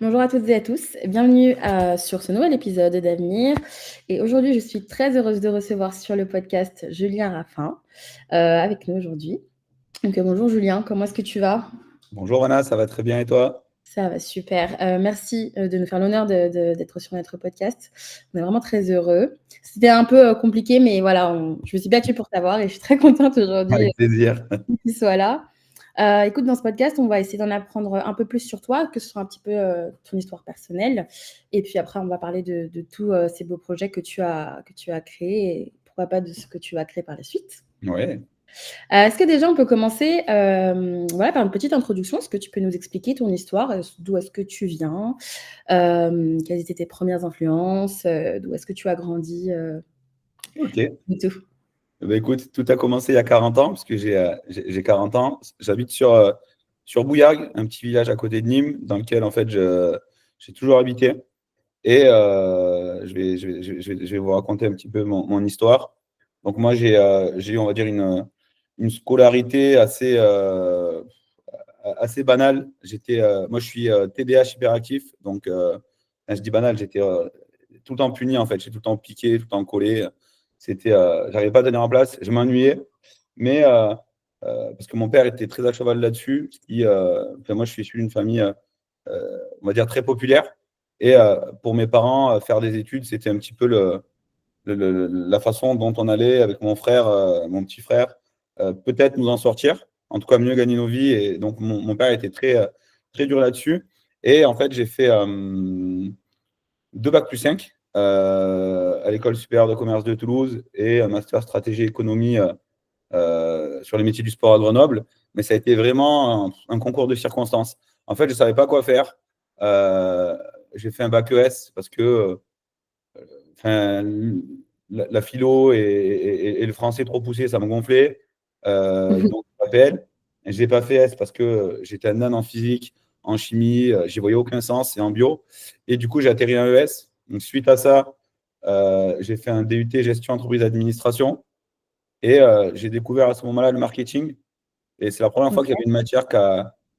Bonjour à toutes et à tous, bienvenue sur ce nouvel épisode d'Avenir. Et aujourd'hui, je suis très heureuse de recevoir sur le podcast Julien Raffin avec nous aujourd'hui. Donc bonjour Julien, comment est-ce que tu vas? Bonjour Anna, ça va très bien et toi? Ça va super. Merci de nous faire l'honneur d'être sur notre podcast. On est vraiment très heureux. C'était un peu compliqué, mais voilà, je me suis battue pour t'avoir et je suis très contente aujourd'hui Avec plaisir. que tu sois là. Écoute, dans ce podcast, on va essayer d'en apprendre un peu plus sur toi, que ce soit un petit peu ton histoire personnelle. Et puis après, on va parler de tous ces beaux projets que tu as créés et pourquoi pas de ce que tu vas créer par la suite. Ouais. Est-ce que déjà on peut commencer voilà, par une petite introduction? Est-ce que tu peux nous expliquer ton histoire? D'où est-ce que tu viens? Quelles étaient tes premières influences? D'où est-ce que tu as grandi? Ok. Du tout. Bah, écoute, tout a commencé il y a 40 ans, parce que j'ai 40 ans. J'habite sur Bouillargues, un petit village à côté de Nîmes, dans lequel en fait j'ai toujours habité. Et je vais vous raconter un petit peu mon histoire. Donc moi j'ai eu, on va dire, une scolarité assez banale. Moi je suis TDAH hyperactif, donc quand je dis banal, j'étais tout le temps puni en fait, j'ai tout le temps piqué, tout le temps collé. J'arrivais pas à tenir en place, je m'ennuyais, mais parce que mon père était très à cheval là-dessus. Enfin, moi, je suis issu d'une famille, on va dire, très populaire. Et pour mes parents, faire des études, c'était un petit peu la façon dont on allait avec mon frère, mon petit frère, peut-être nous en sortir, en tout cas mieux gagner nos vies. Et donc, mon père était très dur là-dessus. Et en fait, j'ai fait 2 bac+5 à l'École supérieure de commerce de Toulouse et un master stratégie économie sur les métiers du sport à Grenoble. Mais ça a été vraiment un concours de circonstances. En fait, je ne savais pas quoi faire. Euh, j'ai fait un bac ES parce que enfin, la philo et le français trop poussé, ça me gonflait. Donc, je m'appelle. Je n'ai pas fait S parce que j'étais un âne en physique, en chimie, j'y voyais aucun sens, et en bio. Et du coup, j'ai atterri en ES. Donc, suite à ça, j'ai fait un DUT gestion entreprise administration. Et j'ai découvert à ce moment-là le marketing. Et c'est la première fois qu'il y avait OK. une matière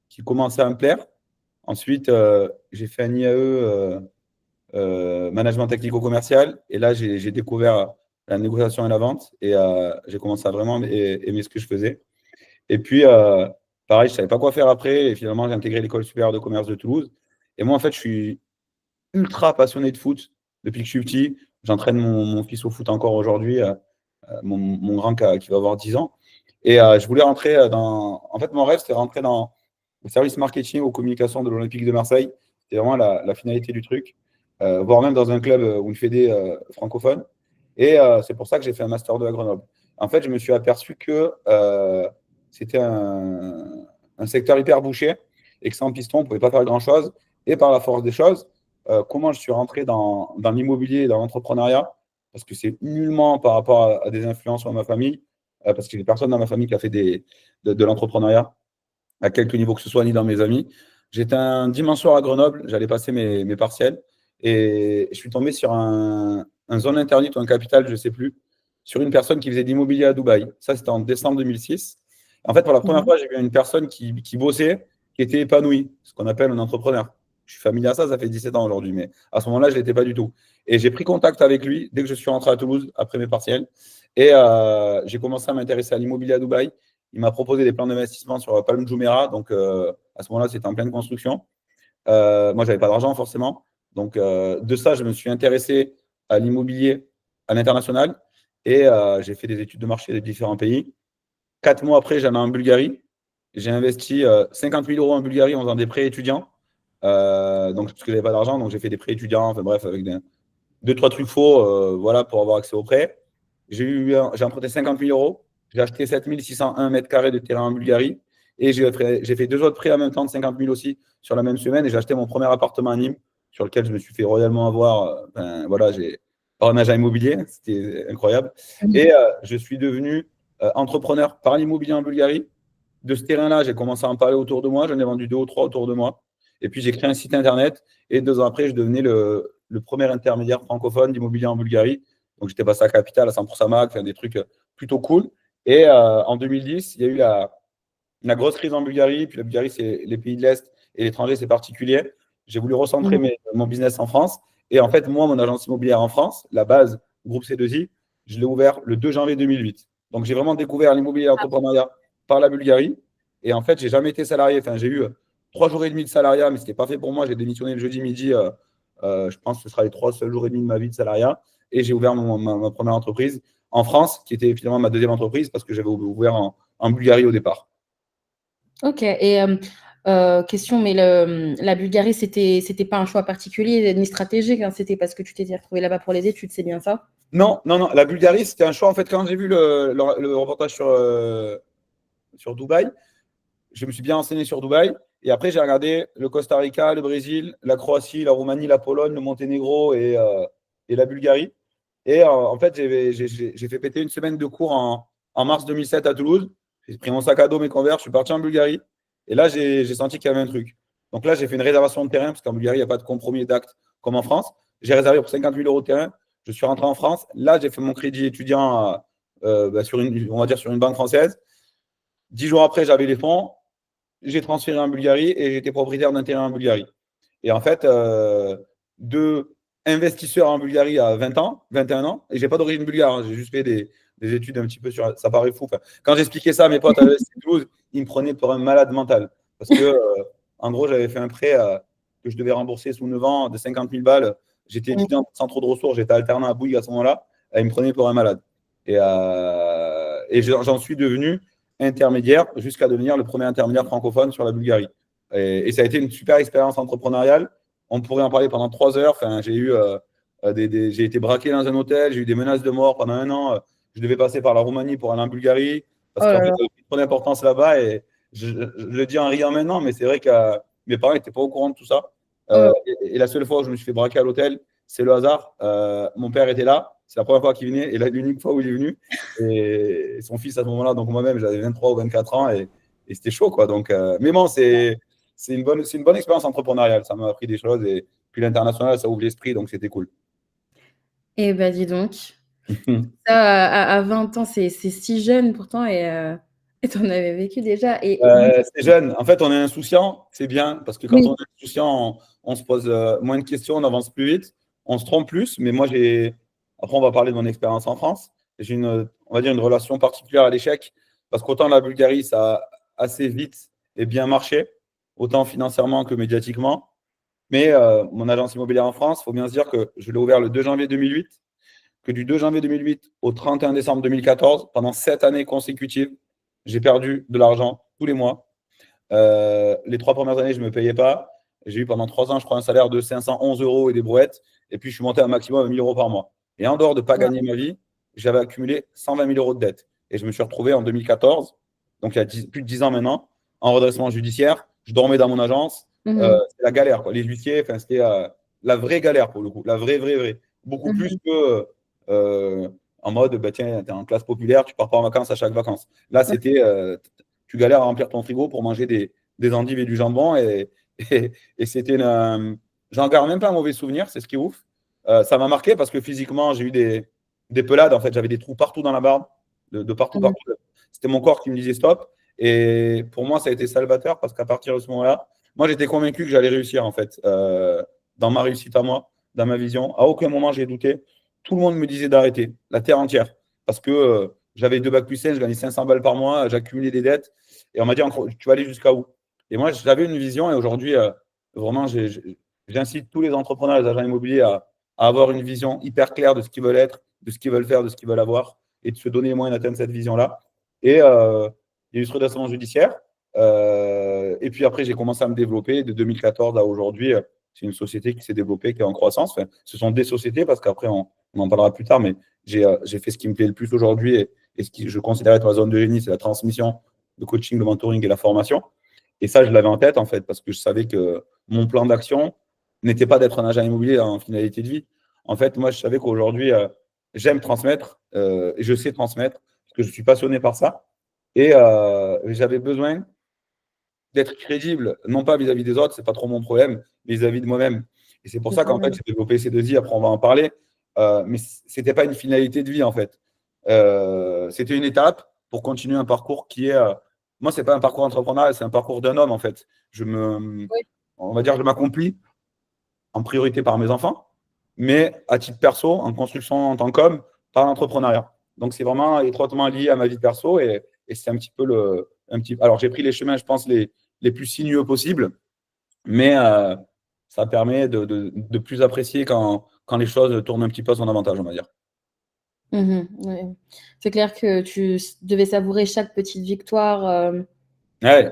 qui commençait à me plaire. Ensuite, j'ai fait un IAE management technico-commercial. Et là, j'ai découvert la négociation et la vente. Et j'ai commencé à vraiment aimer ce que je faisais. Et puis, pareil, je ne savais pas quoi faire après. Et finalement, j'ai intégré l'École supérieure de commerce de Toulouse. Et moi, en fait, je suis ultra passionné de foot depuis que je suis petit. J'entraîne mon fils au foot encore aujourd'hui, mon grand qui va avoir 10 ans. Et je voulais rentrer dans. En fait, mon rêve, c'était rentrer dans le service marketing aux communications de l'Olympique de Marseille. C'était vraiment la finalité du truc. Voire même dans un club ou une fédé francophone. Et c'est pour ça que j'ai fait un Master 2 à Grenoble. En fait, je me suis aperçu que c'était un secteur hyper bouché et que sans piston, on ne pouvait pas faire grand-chose. Et par la force des choses, comment je suis rentré dans l'immobilier et dans l'entrepreneuriat, parce que c'est nullement par rapport à des influences dans ma famille, parce que j'ai personne dans ma famille qui a fait de l'entrepreneuriat à quelque niveau que ce soit, ni dans mes amis. J'étais un dimanche soir à Grenoble, j'allais passer mes partiels, et je suis tombé sur un zone interdite ou un capital, je ne sais plus, sur une personne qui faisait de l'immobilier à Dubaï. Ça, c'était en décembre 2006. En fait, pour la première fois, j'ai vu une personne qui bossait, qui était épanouie, ce qu'on appelle un entrepreneur. Je suis familier à ça, ça fait 17 ans aujourd'hui, mais à ce moment-là, je ne l'étais pas du tout. Et j'ai pris contact avec lui dès que je suis rentré à Toulouse, après mes partiels, et j'ai commencé à m'intéresser à l'immobilier à Dubaï. Il m'a proposé des plans d'investissement sur Palm Jumeirah, donc à ce moment-là, c'était en pleine construction. Moi, je n'avais pas d'argent forcément. Donc, de ça, je me suis intéressé à l'immobilier à l'international et j'ai fait des études de marché des différents pays. 4 mois après, j'en ai en Bulgarie. J'ai investi 50 000 euros en Bulgarie en faisant des prêts étudiants. Donc, parce que je n'avais pas d'argent, donc j'ai fait des prêts étudiants, enfin bref, avec deux, trois trucs faux voilà, pour avoir accès aux prêts. J'ai emprunté 50 000 euros. J'ai acheté 7 601 mètres carrés de terrain en Bulgarie. Et j'ai fait 2 autres prêts en même temps de 50 000 aussi sur la même semaine. Et j'ai acheté mon premier appartement à Nîmes, sur lequel je me suis fait royalement avoir. Voilà, j'ai par un agent immobilier. C'était incroyable. Et je suis devenu entrepreneur par l'immobilier en Bulgarie. De ce terrain-là, j'ai commencé à en parler autour de moi. J'en ai vendu 2 ou 3 autour de moi. Et puis, j'ai créé un site internet. Et 2 ans après, je devenais le premier intermédiaire francophone d'immobilier en Bulgarie. Donc, j'étais passé à Capital, à 100% Mac, enfin, des trucs plutôt cool. Et en 2010, il y a eu la grosse crise en Bulgarie. Puis la Bulgarie, c'est les pays de l'Est et l'étranger, c'est particulier. J'ai voulu recentrer Mhm. mon business en France. Et en fait, moi, mon agence immobilière en France, la base, groupe C2I, je l'ai ouvert le 2 janvier 2008. Donc, j'ai vraiment découvert l'immobilier et l'entrepreneuriat par la Bulgarie. Et en fait, j'ai jamais été salarié. Enfin, j'ai eu 3 jours et demi de salariat, mais ce n'était pas fait pour moi. J'ai démissionné le jeudi midi. Je pense que ce sera les 3 seuls jours et demi de ma vie de salariat. Et j'ai ouvert ma première entreprise en France, qui était finalement ma deuxième entreprise parce que j'avais ouvert en Bulgarie au départ. Ok. Et question, mais la Bulgarie, c'était pas un choix particulier ni stratégique, hein, c'était parce que tu t'étais retrouvé là-bas pour les études, c'est bien ça? Non, non, non. La Bulgarie, c'était un choix. En fait, quand j'ai vu le reportage sur Dubaï, je me suis bien renseigné sur Dubaï. Et après, j'ai regardé le Costa Rica, le Brésil, la Croatie, la Roumanie, la Pologne, le Monténégro et la Bulgarie. Et en fait, j'ai fait péter une semaine de cours en mars 2007 à Toulouse. J'ai pris mon sac à dos, mes converts, je suis parti en Bulgarie. Et là, j'ai senti qu'il y avait un truc. Donc là, j'ai fait une réservation de terrain, parce qu'en Bulgarie, il n'y a pas de compromis d'acte comme en France. J'ai réservé pour 50 000 euros de terrain. Je suis rentré en France. Là, j'ai fait mon crédit étudiant on va dire sur une banque française. 10 jours après, j'avais les fonds. J'ai transféré en Bulgarie et j'étais propriétaire d'un terrain en Bulgarie. Et en fait, de investisseur en Bulgarie à 20 ans, 21 ans, et j'ai pas d'origine bulgare, hein, j'ai juste fait des études un petit peu sur. Ça paraît fou. Enfin, quand j'expliquais ça à mes potes à l'ESC Toulouse, ils me prenaient pour un malade mental. Parce que, en gros, j'avais fait un prêt que je devais rembourser sous 9 ans de 50 000 balles. J'étais Mhm. étudiant sans trop de ressources, j'étais alternant à Bouygues à ce moment-là, et ils me prenaient pour un malade. Et j'en suis devenu intermédiaire jusqu'à devenir le premier intermédiaire francophone sur la Bulgarie. Et ça a été une super expérience entrepreneuriale. On pourrait en parler pendant 3 heures. Enfin, j'ai été braqué dans un hôtel, j'ai eu des menaces de mort pendant un an. Je devais passer par la Roumanie pour aller en Bulgarie parce Oh qu'en là fait, là. j'avais pris trop d'importance là-bas. Et je le dis en riant maintenant, mais c'est vrai que mes parents n'étaient pas au courant de tout ça. Oh. Et la seule fois où je me suis fait braquer à l'hôtel, c'est le hasard. Mon père était là. C'est la première fois qu'il venait et l'unique fois où il est venu. Et son fils à ce moment-là, donc moi-même, j'avais 23 ou 24 ans et c'était chaud, quoi. Donc, mais bon, c'est une bonne expérience entrepreneuriale. Ça m'a appris des choses et puis l'international, ça ouvre l'esprit, donc c'était cool. Eh ben dis donc. Ça, à 20 ans, c'est si jeune pourtant et tu en avais vécu déjà. Et C'est jeune. En fait, on est insouciant, c'est bien parce que quand oui, on est insouciant, on se pose moins de questions, on avance plus vite, on se trompe plus. Mais moi, après, on va parler de mon expérience en France. J'ai on va dire, une relation particulière à l'échec parce qu'autant la Bulgarie, ça a assez vite et bien marché, autant financièrement que médiatiquement. Mais mon agence immobilière en France, il faut bien se dire que je l'ai ouvert le 2 janvier 2008, que du 2 janvier 2008 au 31 décembre 2014, pendant 7 années consécutives, j'ai perdu de l'argent tous les mois. Les 3 premières années, je ne me payais pas. J'ai eu pendant 3 ans, je crois, un salaire de 511 euros et des brouettes. Et puis, je suis monté à un maximum à 1 000 euros par mois. Et en dehors de ne pas ouais. gagner ma vie, j'avais accumulé 120 000 euros de dettes. Et je me suis retrouvé en 2014, donc il y a plus de 10 ans maintenant, en redressement judiciaire. Je dormais dans mon agence. Mhm. C'était la galère, quoi. Les huissiers, enfin, c'était la vraie galère pour le coup. La vraie, vraie, vraie. Beaucoup plus Mhm. que en mode, bah, tiens, tu es en classe populaire, tu pars pas en vacances à chaque vacances. Là, c'était tu galères à remplir ton frigo pour manger des endives et du jambon. Et c'était j'en garde même pas un mauvais souvenir, c'est ce qui est ouf. Ça m'a marqué parce que physiquement, j'ai eu des pelades. En fait, j'avais des trous partout dans la barbe, de partout, Mhm. partout. C'était mon corps qui me disait stop. Et pour moi, ça a été salvateur parce qu'à partir de ce moment-là, moi, j'étais convaincu que j'allais réussir, en fait, dans ma réussite à moi, dans ma vision. À aucun moment, j'ai douté. Tout le monde me disait d'arrêter, la terre entière. Parce que j'avais 2 bacs plus 5, je gagnais 500 balles par mois, j'accumulais des dettes. Et on m'a dit, tu vas aller jusqu'à où? Et moi, j'avais une vision et aujourd'hui, vraiment, j'incite tous les entrepreneurs, les agents immobiliers à avoir une vision hyper claire de ce qu'ils veulent être, de ce qu'ils veulent faire, de ce qu'ils veulent avoir et de se donner les moyens d'atteindre cette vision-là. Et il y a eu ce redressement judiciaire. Et puis après, j'ai commencé à me développer de 2014 à aujourd'hui. C'est une société qui s'est développée, qui est en croissance. Enfin, ce sont des sociétés parce qu'après, on en parlera plus tard, mais j'ai fait ce qui me plaît le plus aujourd'hui et ce que je considère être ma zone de génie, c'est la transmission, le coaching, le mentoring et la formation. Et ça, je l'avais en tête, en fait, parce que je savais que mon plan d'action n'était pas d'être un agent immobilier en finalité de vie. En fait, moi, je savais qu'aujourd'hui, j'aime transmettre et je sais transmettre parce que je suis passionné par ça. Et j'avais besoin d'être crédible, non pas vis-à-vis des autres, c'est pas trop mon problème, mais vis-à-vis de moi-même. Et c'est pour ça qu'en fait, j'ai développé C2I, après on va en parler, mais c'était pas une finalité de vie en fait. C'était une étape pour continuer un parcours qui est, moi, c'est pas un parcours entrepreneurial, c'est un parcours d'un homme en fait. Oui. On va dire, je m'accomplis en priorité par mes enfants, mais à titre perso, en construction en tant qu'homme, par l'entrepreneuriat. Donc, c'est vraiment étroitement lié à ma vie perso et c'est un petit peu Alors, j'ai pris les chemins, je pense, les plus sinueux possibles, mais ça permet de plus apprécier quand les choses tournent un petit peu à son avantage, on va dire. Ouais. C'est clair que tu devais savourer chaque petite victoire. Ouais,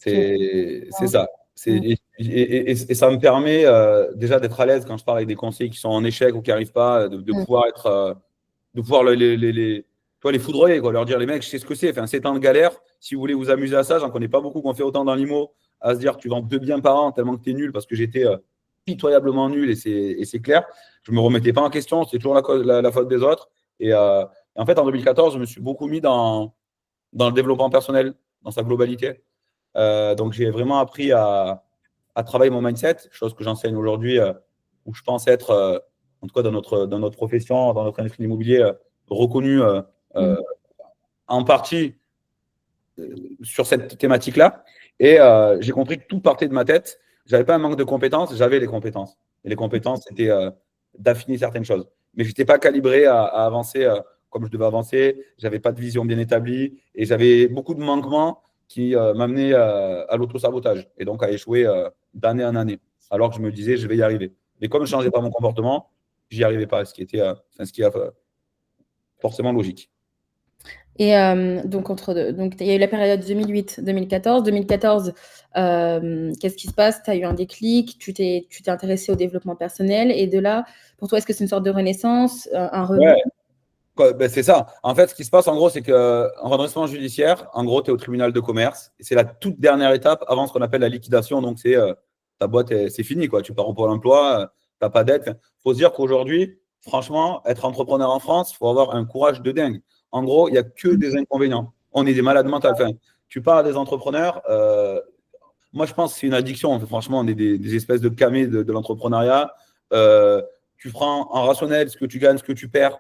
Qui... c'est ça. Mm. Et ça me permet déjà d'être à l'aise quand je parle avec des conseillers qui sont en échec ou qui n'arrivent pas, de Mm. pouvoir être, de pouvoir tu vois, les foudroyer, quoi, leur dire les mecs, je sais ce que c'est. Enfin, c'est temps de galère. Si vous voulez vous amuser à ça, j'en connais pas beaucoup qu'on fait autant dans l'IMO, à se dire tu vends 2 biens par an tellement que tu es nul parce que j'étais pitoyablement nul et c'est clair. Je me remettais pas en question, c'est toujours la faute des autres. Et en fait, en 2014, je me suis beaucoup mis dans le développement personnel, dans sa globalité. Donc, j'ai vraiment appris à travailler mon mindset, chose que j'enseigne aujourd'hui, où je pense être, en tout cas dans notre profession, dans notre industrie immobilier, reconnu Mm. en partie sur cette thématique-là. Et j'ai compris que tout partait de ma tête. Je n'avais pas un manque de compétences, j'avais les compétences. Et les compétences, c'était d'affiner certaines choses. Mais je n'étais pas calibré à avancer comme je devais avancer. Je n'avais pas de vision bien établie. Et j'avais beaucoup de manquements qui m'amenaient à l'auto-sabotage. Et donc à échouer d'année en année. Alors que je me disais, je vais y arriver. Mais comme je ne changeais pas mon comportement, je n'y arrivais pas. Ce qui est forcément logique. Et donc, donc, il y a eu la période 2008-2014. 2014, qu'est-ce qui se passe? Tu as eu un déclic, tu t'es intéressé au développement personnel. Et de là, pour toi, est-ce que c'est une sorte de renaissance, un rebond? Ouais, ben, c'est ça. En fait, ce qui se passe, en gros, c'est qu'en redressement judiciaire, en gros, tu es au tribunal de commerce. Et c'est la toute dernière étape avant ce qu'on appelle la liquidation. Donc, c'est ta boîte, c'est fini, quoi. Tu pars au Pôle emploi, tu n'as pas d'aide. Il faut se dire qu'aujourd'hui, franchement, être entrepreneur en France, il faut avoir un courage de dingue. En gros, il n'y a que des inconvénients. On est des malades mentaux. Enfin, tu parles à des entrepreneurs. Moi, je pense que c'est une addiction. Franchement, on est des espèces de camés de l'entrepreneuriat. Euh, Tu prends en rationnel ce que tu gagnes, ce que tu perds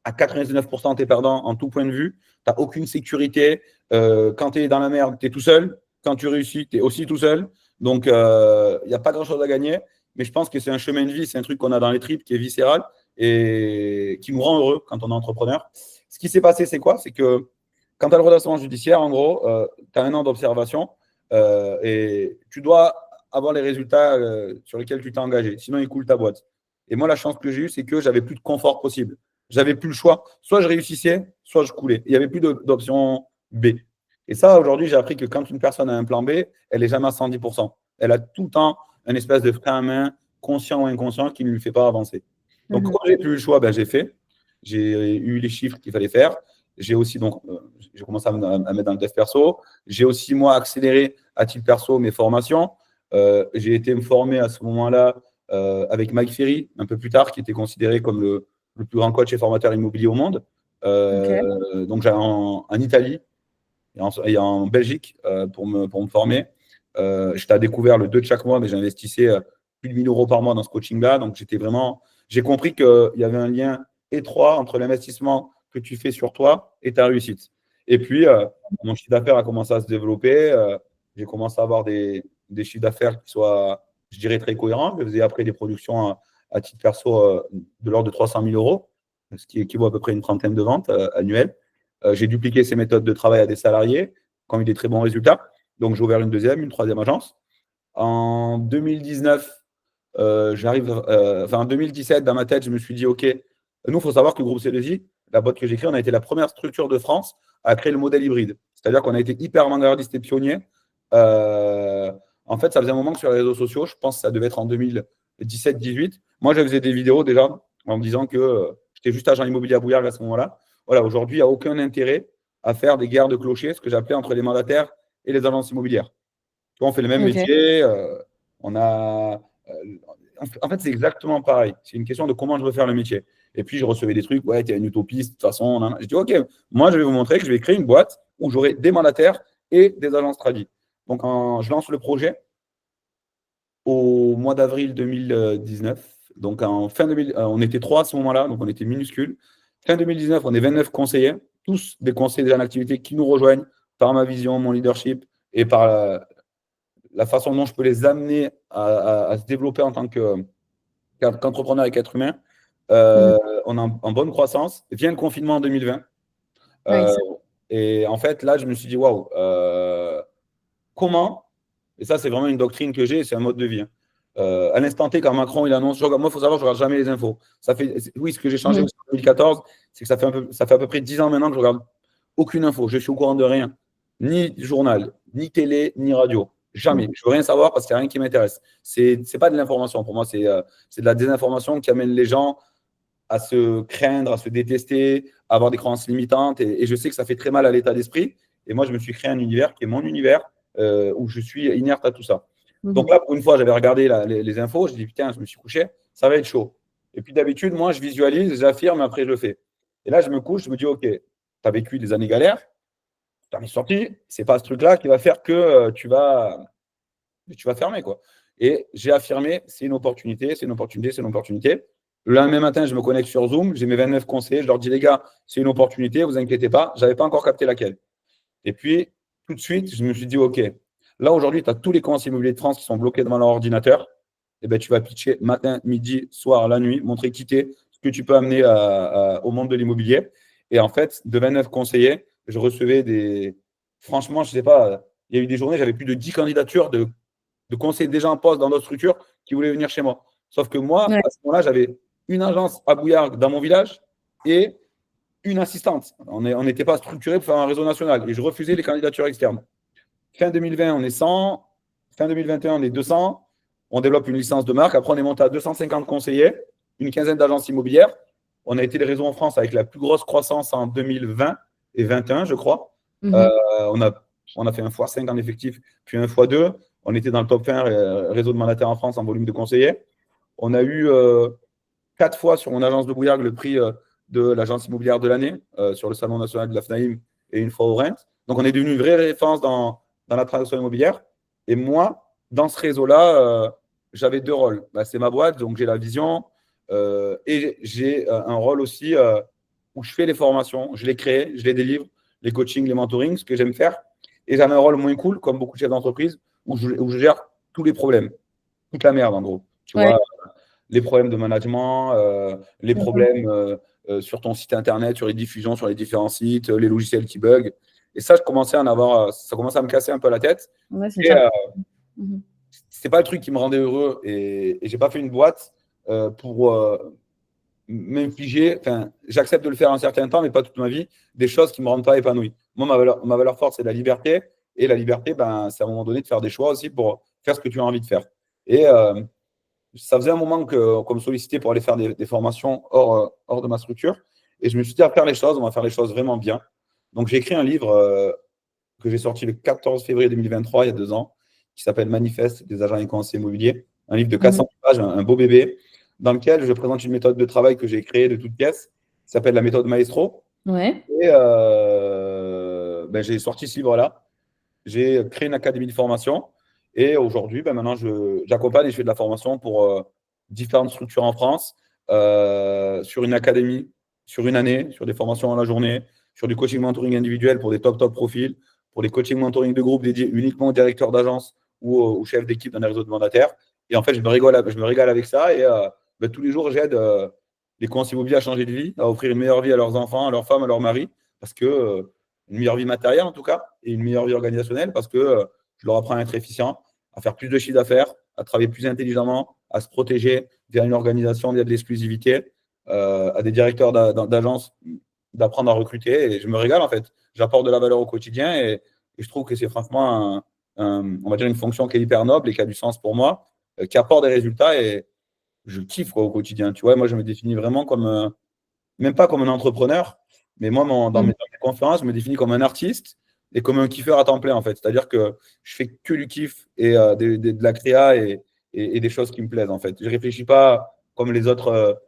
à 99%, tu es perdant en tout point de vue. Tu n'as aucune sécurité. Quand tu es dans la merde, tu es tout seul. Quand tu réussis, tu es aussi tout seul. Donc, il n'y a pas grand-chose à gagner. Mais je pense que c'est un chemin de vie, c'est un truc qu'on a dans les tripes qui est viscéral et qui nous rend heureux quand on est entrepreneur. Ce qui s'est passé, c'est quoi? C'est que quand tu as le redressement judiciaire, en gros, tu as un an d'observation et tu dois avoir les résultats sur lesquels tu t'es engagé. Sinon, il coule ta boîte. Et moi, la chance que j'ai eue, c'est que j'avais plus de confort possible. J'avais plus le choix. Soit je réussissais, soit je coulais. Il n'y avait plus d'option B. Et ça, aujourd'hui, j'ai appris que quand une personne a un plan B, elle n'est jamais à 110%. Elle a tout le temps un espèce de frein à main, conscient ou inconscient, qui ne lui fait pas avancer. Donc, Mhm. quand j'ai plus le choix, ben, j'ai fait. J'ai eu les chiffres qu'il fallait faire. J'ai aussi, donc, j'ai commencé à mettre dans le dev perso. J'ai aussi, moi, accéléré à titre perso mes formations. J'ai été me former à ce moment-là avec Mike Ferry, un peu plus tard, qui était considéré comme le plus grand coach et formateur immobilier au monde. Ok. Donc, j'ai en Italie et en Belgique pour me former. J'étais à découvert le 2 de chaque mois, mais j'investissais plus de 1 000 € par mois dans ce coaching-là. Donc, j'ai compris qu'il y avait un lien étroit entre l'investissement que tu fais sur toi et ta réussite. Et puis, mon chiffre d'affaires a commencé à se développer. J'ai commencé à avoir des chiffres d'affaires qui soient, je dirais, très cohérents. Je faisais après des productions à titre perso de l'ordre de 300 000 €, ce qui équivaut à peu près une trentaine de ventes annuelles. J'ai dupliqué ces méthodes de travail à des salariés qui ont eu des très bons résultats. Donc, j'ai ouvert une deuxième, une troisième agence. En 2019, en 2017, dans ma tête, je me suis dit, OK, nous, il faut savoir que le groupe C2I, la boîte que j'ai créée, on a été la première structure de France à créer le modèle hybride. C'est-à-dire qu'on a été hyper avant-gardiste et pionnier. Euh, En fait, ça faisait un moment que sur les réseaux sociaux, je pense que ça devait être en 2017-18. Moi, je faisais des vidéos déjà en me disant que j'étais juste agent immobilier à Bouillard à ce moment-là. Voilà, aujourd'hui, il n'y a aucun intérêt à faire des guerres de clochers, ce que j'appelais entre les mandataires et les agences immobilières. Tu vois, on fait le même Ok. métier. On a, en fait, c'est exactement pareil. C'est une question de comment je veux faire le métier. Et puis, je recevais des trucs, ouais, tu es un utopiste, de toute façon. Je dis, OK, moi, je vais vous montrer que je vais créer une boîte où j'aurai des mandataires et des agences tradis. Donc, je lance le projet au mois d'avril 2019. Donc, en fin 2000, on était 3 à ce moment-là, donc on était minuscule. Fin 2019, on est 29 conseillers, tous des conseillers déjà en activité qui nous rejoignent par ma vision, mon leadership et par la façon dont je peux les amener à se développer qu'entrepreneur et qu'être humain. On est en bonne croissance. Vient le confinement en 2020. Ouais, Et en fait, là, je me suis dit, waouh, comment, et ça, c'est vraiment une doctrine que j'ai, c'est un mode de vie. Hein. À l'instant T, quand Macron il annonce, moi, il faut savoir, je ne regarde jamais les infos. Oui, ce que j'ai changé aussi en 2014, c'est que ça fait à peu près 10 ans maintenant que je ne regarde aucune info. Je suis au courant de rien. Ni journal, ni télé, ni radio. Jamais. Je ne veux rien savoir parce qu'il n'y a rien qui m'intéresse. C'est pas de l'information. Pour moi, c'est de la désinformation qui amène les gens à se craindre, à se détester, à avoir des croyances limitantes. Et je sais que ça fait très mal à l'état d'esprit. Et moi, je me suis créé un univers qui est mon univers où je suis inerte à tout ça. Donc là, pour une fois, j'avais regardé les infos. Je dis, putain, je me suis couché, ça va être chaud. Et puis d'habitude, moi, je visualise, j'affirme, après, je le fais. Et là, je me couche, je me dis, OK, tu as vécu des années galères, tu en es sorti. C'est pas ce truc-là qui va faire que tu vas fermer, quoi. Et j'ai affirmé, c'est une opportunité, c'est une opportunité, c'est une opportunité. Le lendemain matin, je me connecte sur Zoom, j'ai mes 29 conseillers, je leur dis, les gars, c'est une opportunité, vous inquiétez pas, je n'avais pas encore capté laquelle. Et puis, tout de suite, je me suis dit, OK, là, aujourd'hui, tu as tous les conseillers immobiliers de France qui sont bloqués devant leur ordinateur. Et ben, tu vas pitcher matin, midi, soir, la nuit, montrer quitter ce que tu peux amener au monde de l'immobilier. Et en fait, de 29 conseillers, je recevais des. Franchement, je ne sais pas, il y a eu des journées, j'avais plus de 10 candidatures de conseillers déjà en poste dans d'autres structures qui voulaient venir chez moi. Sauf que moi, ouais. à ce moment-là, j'avais une agence à Bouillard dans mon village et une assistante. On n'était pas structuré pour faire un réseau national et je refusais les candidatures externes. Fin 2020, on est 100. Fin 2021, on est 200. On développe une licence de marque. Après, on est monté à 250 conseillers, une quinzaine d'agences immobilières. On a été les réseaux en France avec la plus grosse croissance en 2020 et 2021, je crois. On a fait un x5 en effectif, puis un x2. On était dans le top 1 réseau de mandataires en France en volume de conseillers. On a eu 4 fois sur mon agence de Bouillargues le prix de l'agence immobilière de l'année sur le salon national de la FNAIM et une fois au Rent. Donc, on est devenu une vraie référence dans la transaction immobilière. Et moi, dans ce réseau-là, j'avais deux rôles. Bah, c'est ma boîte, donc j'ai la vision et j'ai un rôle aussi où je fais les formations, je les crée, je les délivre, les coachings, les mentorings, ce que j'aime faire. Et j'avais un rôle moins cool, comme beaucoup de chefs d'entreprise, où je gère tous les problèmes, toute la merde en gros. Tu Ouais. vois, les problèmes de management, les problèmes sur ton site internet, sur les diffusions, sur les différents sites, les logiciels qui bug. Et ça, ça commençait à me casser un peu la tête. Ouais, c'est Et ça. c'était pas le truc qui me rendait heureux. Et j'ai pas fait une boîte pour m'infliger. Enfin, j'accepte de le faire un certain temps, mais pas toute ma vie. Des choses qui me rendent pas épanoui. Moi, ma valeur forte, c'est la liberté. Et la liberté, ben, c'est à un moment donné de faire des choix aussi pour faire ce que tu as envie de faire. Et ça faisait un moment qu'on me sollicitait pour aller faire des formations hors de ma structure. Et je me suis dit, à faire les choses, on va faire les choses vraiment bien. Donc, j'ai écrit un livre que j'ai sorti le 14 février 2023, il y a 2 ans, qui s'appelle Manifeste des agents et conseillers immobiliers. Un livre de 400 pages, un beau bébé, dans lequel je présente une méthode de travail que j'ai créée de toutes pièces, qui s'appelle la méthode Maestro. Ouais. Et ben, j'ai sorti ce livre-là. J'ai créé une académie de formation. Et aujourd'hui, ben maintenant, j'accompagne et je fais de la formation pour différentes structures en France, sur une académie, sur une année, sur des formations à la journée, sur du coaching mentoring individuel pour des top profils, pour des coaching mentoring de groupe dédiés uniquement aux directeurs d'agence ou aux chefs d'équipe dans les réseaux de mandataires. Et en fait, je me régale avec ça. Et ben, tous les jours, j'aide les conseillers immobiliers à changer de vie, à offrir une meilleure vie à leurs enfants, à leurs femmes, à leurs maris. Parce que une meilleure vie matérielle en tout cas, et une meilleure vie organisationnelle parce que je leur apprends à être efficient, à faire plus de chiffre d'affaires, à travailler plus intelligemment, à se protéger via une organisation, via de l'exclusivité, à des directeurs d'agence d'apprendre à recruter. Et je me régale en fait. J'apporte de la valeur au quotidien et je trouve que c'est franchement, on va dire, une fonction qui est hyper noble et qui a du sens pour moi, qui apporte des résultats et je kiffe quoi, au quotidien. Tu vois, moi, je me définis vraiment comme même pas comme un entrepreneur, mais moi, dans mes conférences, je me définis comme un artiste et comme un kiffeur à temps plein, en fait. C'est-à-dire que je fais que du kiff et de la créa et des choses qui me plaisent, en fait. Je ne réfléchis pas comme les autres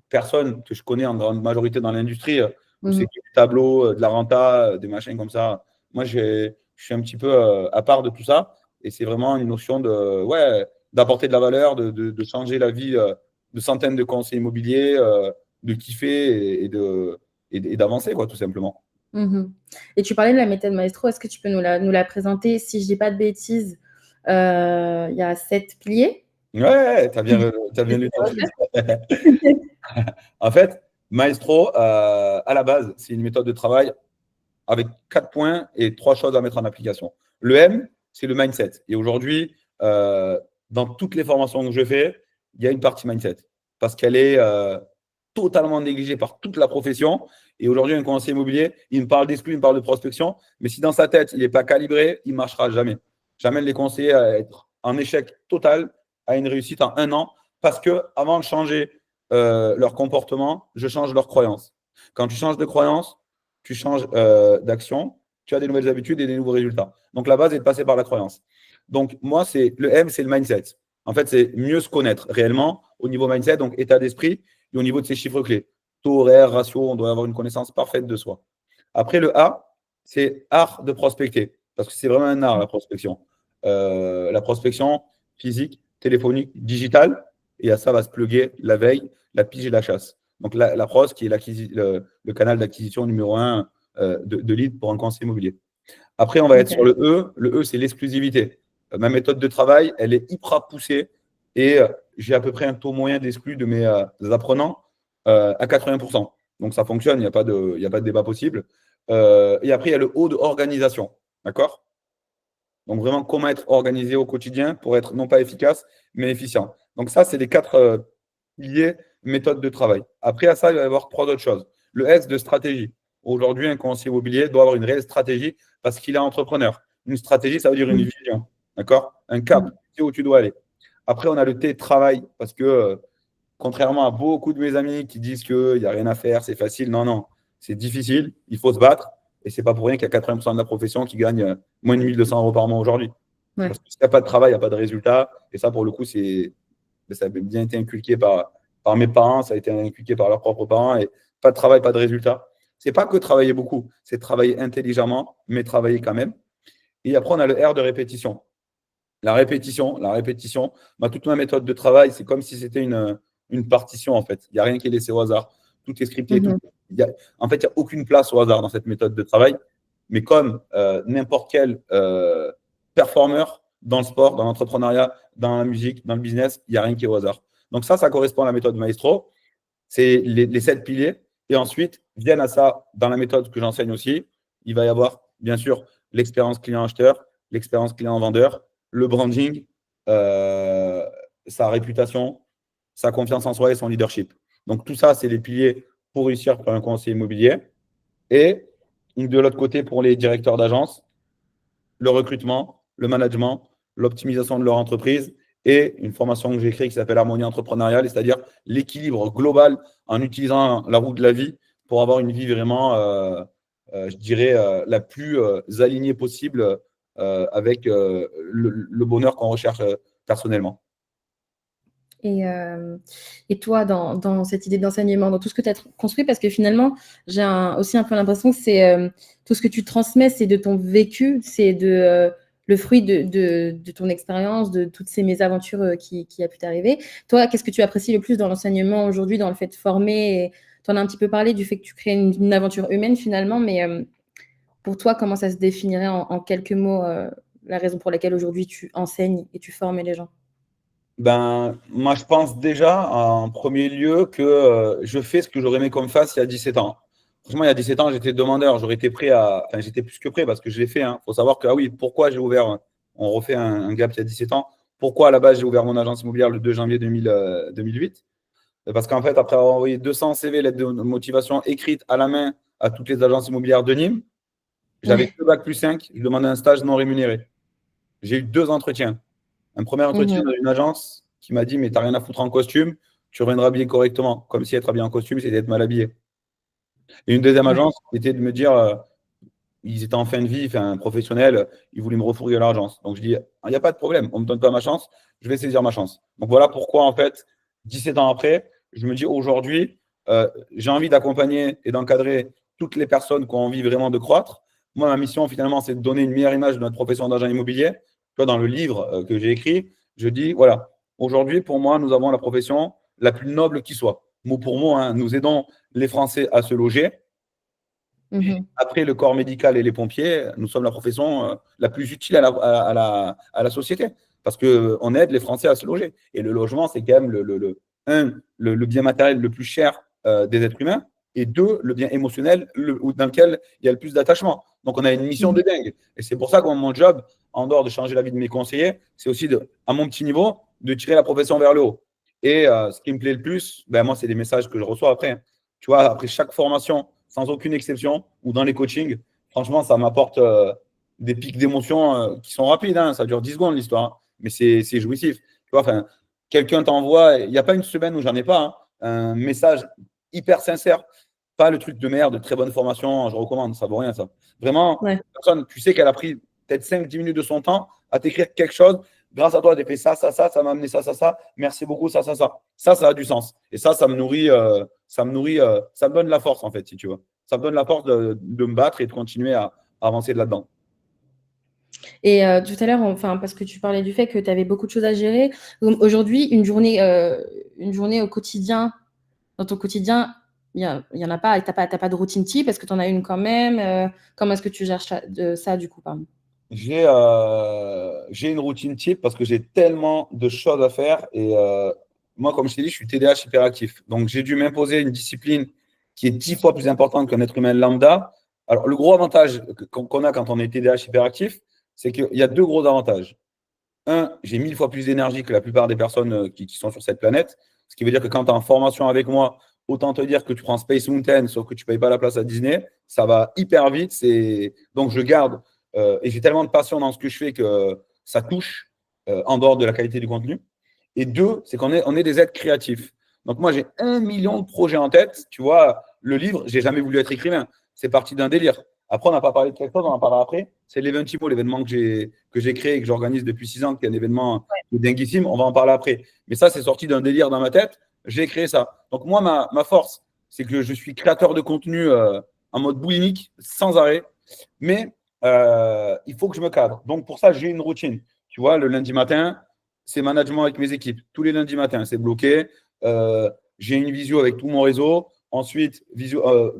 personnes que je connais en grande majorité dans l'industrie, où c'est que des tableaux, de la renta, des machins comme ça. Moi, je suis un petit peu à part de tout ça et c'est vraiment une notion ouais, d'apporter de la valeur, de changer la vie de centaines de conseillers immobiliers, de kiffer et d'avancer, quoi, tout simplement. Et tu parlais de la méthode Maestro, est-ce que tu peux nous la présenter? Si je dis pas de bêtises, il y a 7 piliers. Ouais, t'as bien lu ton truc. En fait, Maestro, à la base, c'est une méthode de travail avec 4 points et 3 choses à mettre en application. Le M, c'est le mindset. Et aujourd'hui, dans toutes les formations que je fais, il y a une partie mindset parce qu'elle est totalement négligée par toute la profession. Et aujourd'hui, un conseiller immobilier, il me parle d'exclus, il me parle de prospection, mais si dans sa tête, il n'est pas calibré, il ne marchera jamais. J'amène les conseillers à être en échec total, à une réussite en 1 an, parce que avant de changer leur comportement, je change leur croyance. Quand tu changes de croyance, tu changes d'action, tu as des nouvelles habitudes et des nouveaux résultats. Donc la base est de passer par la croyance. Donc moi, c'est le M, c'est le mindset. En fait, c'est mieux se connaître réellement au niveau mindset, donc état d'esprit, et au niveau de ses chiffres clés. Taux horaire, ratio, on doit avoir une connaissance parfaite de soi. Après, le A, c'est art de prospecter, parce que c'est vraiment un art, la prospection. La prospection physique, téléphonique, digitale, et à ça va se pluguer la veille, la pige et la chasse. Donc la pros, qui est le canal d'acquisition numéro 1 de lead pour un conseiller immobilier. Après, on va être sur le E. Le E, c'est l'exclusivité. Ma méthode de travail, elle est hyper poussée et j'ai à peu près un taux moyen d'exclus de mes apprenants à 80%. Donc ça fonctionne, il n'y a pas de débat possible. Et après, il y a le O de organisation. D'accord? Donc vraiment, comment être organisé au quotidien pour être non pas efficace, mais efficient. Donc ça, c'est les 4 piliers méthode de travail. Après, à ça, il va y avoir 3 autres choses. Le S de stratégie. Aujourd'hui, un conseiller immobilier doit avoir une réelle stratégie parce qu'il est entrepreneur. Une stratégie, ça veut dire une vision. D'accord? Un cap, tu sais où tu dois aller. Après, on a le T, travail, parce que contrairement à beaucoup de mes amis qui disent qu'il n'y a rien à faire, c'est facile, non, non, c'est difficile, il faut se battre. Et c'est pas pour rien qu'il y a 80% de la profession qui gagne moins de 1200 euros par mois aujourd'hui. Ouais. Parce que s'il n'y a pas de travail, il n'y a pas de résultat. Et ça, pour le coup, ça a bien été inculqué par mes parents, ça a été inculqué par leurs propres parents. Et pas de travail, pas de résultat. C'est pas que travailler beaucoup, c'est travailler intelligemment, mais travailler quand même. Et après, on a le R de répétition. La répétition. Toute ma méthode de travail, c'est comme si c'était une partition, en fait. Il n'y a rien qui est laissé au hasard. Tout est scripté. En fait, il n'y a aucune place au hasard dans cette méthode de travail. Mais comme n'importe quel performeur dans le sport, dans l'entrepreneuriat, dans la musique, dans le business, il n'y a rien qui est au hasard. Donc ça correspond à la méthode Maestro. C'est les 7 piliers. Et ensuite, viennent à ça, dans la méthode que j'enseigne aussi, il va y avoir, bien sûr, l'expérience client-acheteur, l'expérience client-vendeur, le branding, sa réputation, sa confiance en soi et son leadership. Donc, tout ça, c'est les piliers pour réussir pour un conseiller immobilier. Et de l'autre côté, pour les directeurs d'agence, le recrutement, le management, l'optimisation de leur entreprise et une formation que j'ai créée qui s'appelle Harmonie entrepreneuriale, c'est-à-dire l'équilibre global en utilisant la roue de la vie pour avoir une vie vraiment, je dirais, la plus alignée possible avec le bonheur qu'on recherche personnellement. Et toi, dans cette idée d'enseignement, dans tout ce que tu as construit, parce que finalement, j'ai aussi un peu l'impression que c'est tout ce que tu transmets, c'est de ton vécu, c'est le fruit de ton expérience, de toutes ces mésaventures qui a pu t'arriver. Toi, qu'est-ce que tu apprécies le plus dans l'enseignement aujourd'hui, dans le fait de former? Tu en as un petit peu parlé du fait que tu crées une aventure humaine finalement, mais pour toi, comment ça se définirait en quelques mots, la raison pour laquelle aujourd'hui tu enseignes et tu formes les gens? Moi, je pense déjà en premier lieu que je fais ce que j'aurais aimé qu'on me fasse il y a 17 ans. Franchement, il y a 17 ans, j'étais demandeur. J'aurais été prêt enfin, j'étais plus que prêt parce que je l'ai fait. Il faut savoir que, ah oui, pourquoi j'ai ouvert, on refait un gap il y a 17 ans. Pourquoi à la base j'ai ouvert mon agence immobilière le 2 janvier 2008? Parce qu'en fait, après avoir envoyé 200 CV, lettres de motivation écrites à la main à toutes les agences immobilières de Nîmes, j'avais que bac plus 5, je demandais un stage non rémunéré. J'ai eu 2 entretiens. Un premier entretien dans une agence qui m'a dit: mais t'as rien à foutre en costume, tu reviendras habillé correctement. Comme si être habillé en costume, c'était être mal habillé. Et une deuxième agence, c'était de me dire, ils étaient en fin de vie, enfin, professionnel, ils voulaient me refourguer leur agence. Donc je dis: il n'y a pas de problème, on ne me donne pas ma chance, je vais saisir ma chance. Donc voilà pourquoi, en fait, 17 ans après, je me dis aujourd'hui, j'ai envie d'accompagner et d'encadrer toutes les personnes qui ont envie vraiment de croître. Moi, ma mission, finalement, c'est de donner une meilleure image de notre profession d'agent immobilier. Tu vois, dans le livre que j'ai écrit, je dis, voilà, aujourd'hui, pour moi, nous avons la profession la plus noble qui soit. Mot pour mot, hein, nous aidons les Français à se loger. Après le corps médical et les pompiers, nous sommes la profession la plus utile à la société. parce qu'on aide les Français à se loger. Et le logement, c'est quand même le bien matériel le plus cher des êtres humains, et deux, le bien émotionnel dans lequel il y a le plus d'attachement. Donc, on a une mission de dingue. Et c'est pour ça que mon job, en dehors de changer la vie de mes conseillers, c'est aussi, à mon petit niveau, de tirer la profession vers le haut. Et ce qui me plaît le plus, ben, moi, c'est des messages que je reçois après. Hein. Tu vois, après chaque formation, sans aucune exception, ou dans les coachings, franchement, ça m'apporte des pics d'émotion qui sont rapides. Hein. Ça dure 10 secondes l'histoire, hein. Mais c'est jouissif. Tu vois, enfin, quelqu'un t'envoie, il n'y a pas une semaine où j'en ai pas, hein, un message hyper sincère. Pas le truc de merde, de très bonne formation, je recommande, ça vaut rien ça. Vraiment, Ouais. personne, tu sais qu'elle a pris peut-être 5-10 minutes de son temps à t'écrire quelque chose. Grâce à toi, tu as fait ça, ça m'a amené ça. Merci beaucoup, ça. Ça a du sens. Et ça me nourrit, ça me donne la force, en fait, si tu veux. Ça me donne la force de me battre et de continuer à avancer de là-dedans. Et tout à l'heure, enfin, parce que tu parlais du fait que tu avais beaucoup de choses à gérer. Donc, aujourd'hui, une journée au quotidien, dans ton quotidien, il y en a pas, t'as pas de routine type, est-ce que tu en as une quand même? Comment est-ce que tu gères ça du coup, pardon? J'ai une routine type parce que j'ai tellement de choses à faire. Et moi, comme je t'ai dit, je suis TDAH hyperactif. Donc, j'ai dû m'imposer une discipline qui est 10 fois plus importante qu'un être humain lambda. Alors, le gros avantage qu'on a quand on est TDAH hyperactif, c'est qu'il y a deux gros avantages. Un, j'ai 1000 fois plus d'énergie que la plupart des personnes qui sont sur cette planète. Ce qui veut dire que quand tu es en formation avec moi, autant te dire que tu prends Space Mountain, sauf que tu ne payes pas la place à Disney, ça va hyper vite. Donc, je garde, et j'ai tellement de passion dans ce que je fais que ça touche en dehors de la qualité du contenu. Et deux, c'est on est des êtres créatifs. Donc, moi, j'ai 1 million de projets en tête. Tu vois, le livre, j'ai jamais voulu être écrivain. C'est parti d'un délire. Après, on n'a pas parlé de quelque chose, on en parlera après. C'est l'Eventimo, l'événement que j'ai créé et que j'organise depuis 6 ans, qui est un événement dinguissime. On va en parler après. Mais ça, c'est sorti d'un délire dans ma tête. J'ai créé ça. Donc, moi, ma force, c'est que je suis créateur de contenu en mode boulimique, sans arrêt. Mais il faut que je me cadre. Donc, pour ça, j'ai une routine. Tu vois, le lundi matin, c'est management avec mes équipes. Tous les lundis matins, c'est bloqué. J'ai une visio avec tout mon réseau. Ensuite,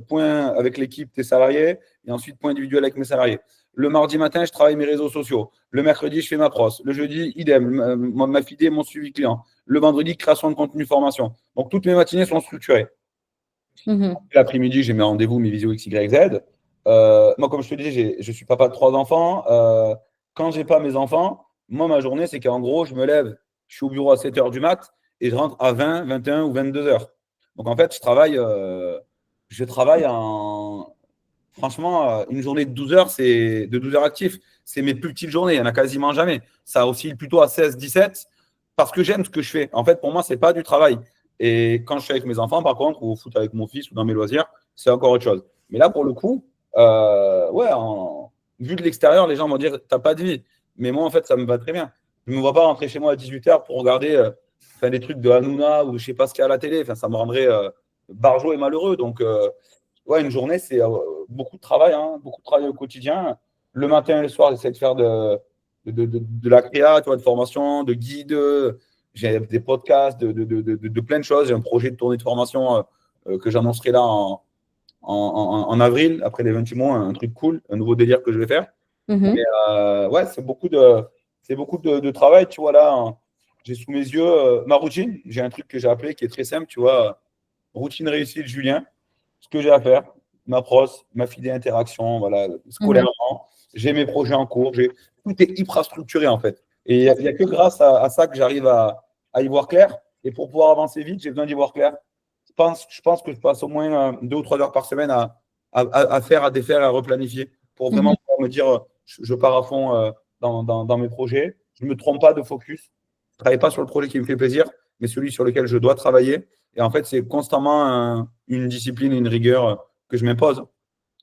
point avec l'équipe, tes salariés. Et ensuite, point individuel avec mes salariés. Le mardi matin, je travaille mes réseaux sociaux. Le mercredi, je fais ma pros. Le jeudi, idem. Ma FIDE, mon suivi client. Le vendredi, création de contenu formation. Donc, toutes mes matinées sont structurées. L'après-midi, j'ai mes rendez-vous, mes visios X, Y, Z. Moi, comme je te dis, je suis papa de 3 enfants. Quand je n'ai pas mes enfants, moi, ma journée, c'est qu'en gros, je me lève, je suis au bureau à 7 h du mat et je rentre à 20, 21 ou 22 h. Donc, en fait, je travaille franchement, une journée de 12 heures, c'est de 12 heures actifs. C'est mes plus petites journées, il n'y en a quasiment jamais. Ça oscille plutôt à 16, 17 parce que j'aime ce que je fais. En fait, pour moi, ce n'est pas du travail. Et quand je suis avec mes enfants, par contre, ou au foot avec mon fils ou dans mes loisirs, c'est encore autre chose. Mais là, pour le coup, ouais, vu de l'extérieur, les gens vont dire t'as pas de vie. Mais moi, en fait, ça me va très bien. Je ne me vois pas rentrer chez moi à 18 h pour regarder des trucs de Hanouna ou je ne sais pas ce qu'il y a à la télé. Ça me rendrait barjot et malheureux. Donc, ouais, une journée, c'est beaucoup de travail, hein, beaucoup de travail au quotidien. Le matin et le soir, j'essaie de faire de la créa, tu vois, de formation, de guide. J'ai des podcasts, de plein de choses. J'ai un projet de tournée de formation que j'annoncerai là en avril, après les 28 mois, un truc cool, un nouveau délire que je vais faire. Mais ouais, c'est beaucoup de travail, tu vois, là. Hein. J'ai sous mes yeux ma routine. J'ai un truc que j'ai appelé qui est très simple, tu vois, routine réussie de Julien. Ce que j'ai à faire, ma pros, ma fidée interaction, voilà, scolairement. J'ai mes projets en cours. Tout est hyper structuré, en fait. Et il n'y a que grâce à ça que j'arrive à y voir clair. Et pour pouvoir avancer vite, j'ai besoin d'y voir clair. Je pense que je passe au moins 2 ou 3 heures par semaine à faire, à défaire, à replanifier pour vraiment pouvoir me dire je pars à fond dans mes projets. Je ne me trompe pas de focus. Je ne travaille pas sur le projet qui me fait plaisir, mais celui sur lequel je dois travailler. Et en fait, c'est constamment une discipline et une rigueur que je m'impose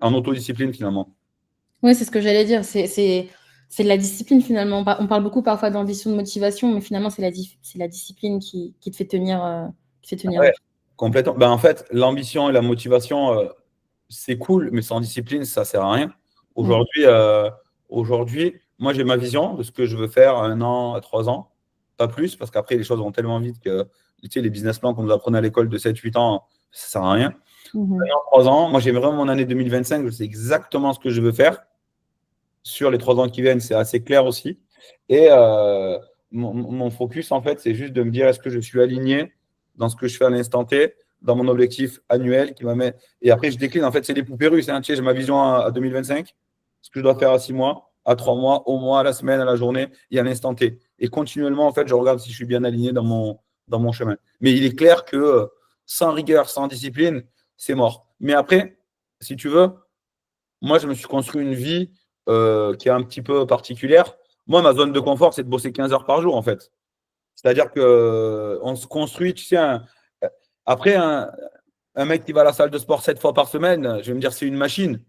en autodiscipline finalement. Oui, c'est ce que j'allais dire. C'est de la discipline finalement. On parle beaucoup parfois d'ambition, de motivation, mais finalement, c'est la discipline qui te fait tenir. Ouais, complètement. Ben, en fait, l'ambition et la motivation, c'est cool, mais sans discipline, ça ne sert à rien. Aujourd'hui, moi, j'ai ma vision de ce que je veux faire à 1 an, à 3 ans, pas plus, parce qu'après, les choses vont tellement vite que tu sais, les business plans qu'on nous apprenait à l'école de 7-8 ans, ça ne sert à rien. 1 an, 3 ans, moi, j'ai vraiment mon année 2025, je sais exactement ce que je veux faire. Sur les 3 ans qui viennent, c'est assez clair aussi. Et mon focus, en fait, c'est juste de me dire est-ce que je suis aligné dans ce que je fais à l'instant T, dans mon objectif annuel qui m'amène. Et après, je décline. En fait, c'est des poupées russes. Hein. Tu sais, j'ai ma vision à 2025, ce que je dois faire à 6 mois, à 3 mois, au mois, à la semaine, à la journée et à l'instant T. Et continuellement, en fait, je regarde si je suis bien aligné dans mon chemin. Mais il est clair que sans rigueur, sans discipline, c'est mort. Mais après, si tu veux, moi, je me suis construit une vie qui est un petit peu particulière. Moi, ma zone de confort, c'est de bosser 15 heures par jour, en fait. C'est-à-dire qu'on se construit, tu sais, après, un mec qui va à la salle de sport 7 fois par semaine, je vais me dire, c'est une machine.